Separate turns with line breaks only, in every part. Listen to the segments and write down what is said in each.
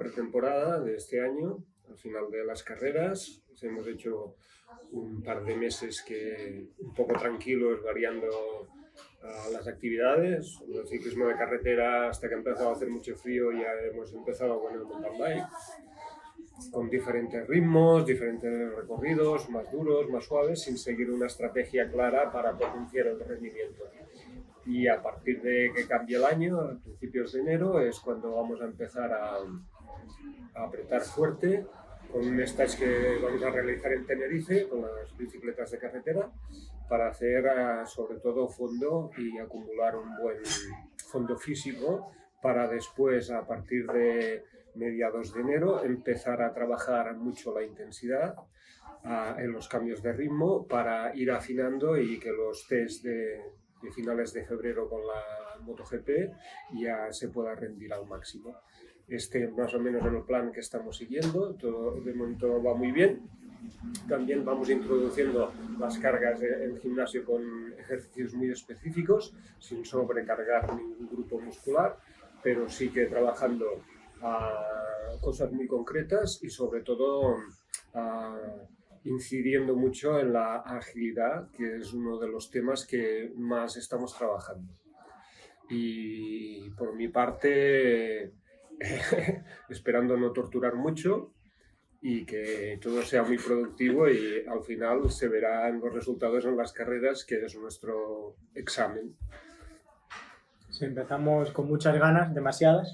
pretemporada de este año, al final de las carreras. Hemos hecho un par de meses un poco tranquilos, variando las actividades. El ciclismo de carretera, hasta que ha empezado a hacer mucho frío, ya hemos empezado con el mountain bike, con diferentes ritmos, diferentes recorridos, más duros, más suaves, sin seguir una estrategia clara para potenciar el rendimiento. Y a partir de que cambie el año, a principios de enero, es cuando vamos a empezar a apretar fuerte con un stage que vamos a realizar en Tenerife con las bicicletas de carretera para hacer sobre todo fondo y acumular un buen fondo físico para después, a partir de mediados de enero, empezar a trabajar mucho la intensidad en los cambios de ritmo para ir afinando y que los test de finales de febrero con la MotoGP ya se pueda rendir al máximo. Más o menos en el plan que estamos siguiendo, todo de momento va muy bien. También vamos introduciendo las cargas en gimnasio con ejercicios muy específicos, sin sobrecargar ningún grupo muscular, pero sí que trabajando cosas muy concretas y sobre todo incidiendo mucho en la agilidad, que es uno de los temas que más estamos trabajando. Y por mi parte, esperando no torturar mucho y que todo sea muy productivo, y al final se verá en los resultados en las carreras, que es nuestro examen.
Sí, empezamos con muchas ganas, demasiadas.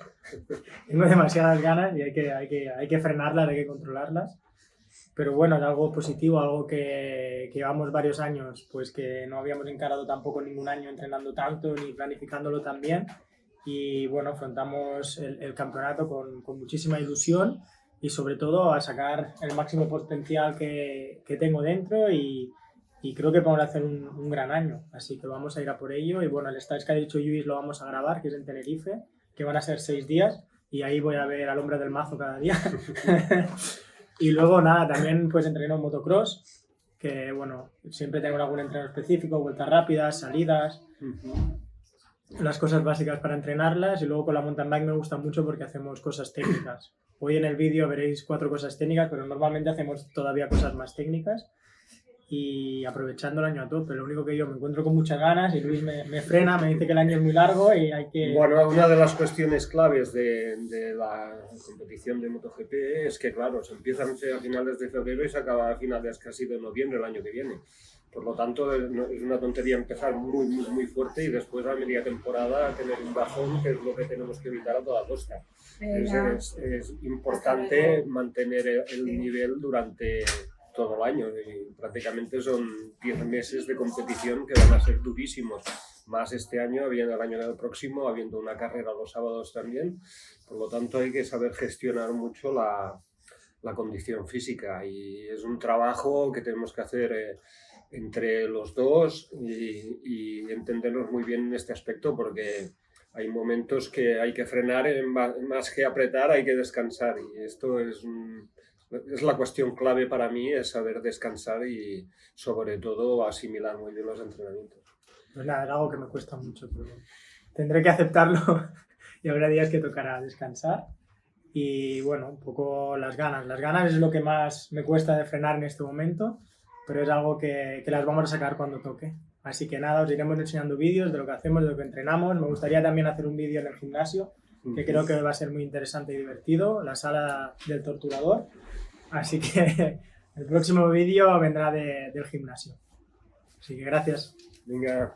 Tengo demasiadas ganas y hay que frenarlas, hay que controlarlas. Pero bueno, es algo positivo, algo que llevamos varios años, pues que no habíamos encarado tampoco ningún año entrenando tanto ni planificándolo tan bien. Y bueno, afrontamos el campeonato con muchísima ilusión y sobre todo a sacar el máximo potencial que tengo dentro, y creo que vamos a hacer un gran año, así que vamos a ir a por ello. Y bueno, el stage que ha dicho Lluís lo vamos a grabar, que es en Tenerife, que van a ser 6 días y ahí voy a ver al hombre del mazo cada día. Y luego nada, también pues entreno motocross, que bueno, siempre tengo algún entreno específico, vueltas rápidas, salidas, las cosas básicas para entrenarlas. Y luego con la mountain bike me gusta mucho porque hacemos cosas técnicas. Hoy en el vídeo veréis 4 cosas técnicas, pero normalmente hacemos todavía cosas más técnicas y aprovechando el año a tope. Lo único que yo me encuentro con muchas ganas y Luis me frena, me dice que el año es muy largo y hay que...
Bueno, una de las cuestiones claves de la competición de MotoGP es que, claro, se empieza a finales de febrero y se acaba a finales casi de noviembre el año que viene. Por lo tanto, es una tontería empezar muy fuerte y después a media temporada tener un bajón, que es lo que tenemos que evitar a toda costa. Es importante mantener el nivel durante todo el año, y prácticamente son 10 meses de competición que van a ser durísimos, más este año, habiendo el año próximo, habiendo una carrera los sábados también. Por lo tanto, hay que saber gestionar mucho la condición física, y es un trabajo que tenemos que hacer entre los dos y entendernos muy bien en este aspecto, porque hay momentos que hay que frenar, más que apretar hay que descansar, y esto es la cuestión clave para mí, es saber descansar y sobre todo asimilar muy bien los entrenamientos.
Pues nada, es algo que me cuesta mucho, pero tendré que aceptarlo y habrá días que tocará descansar. Y bueno, un poco las ganas. Las ganas es lo que más me cuesta de frenar en este momento, pero es algo que las vamos a sacar cuando toque. Así que nada, os iremos enseñando vídeos de lo que hacemos, de lo que entrenamos. Me gustaría también hacer un vídeo en el gimnasio, que creo que va a ser muy interesante y divertido, la sala del torturador. Así que el próximo vídeo vendrá del gimnasio. Así que gracias.
Venga.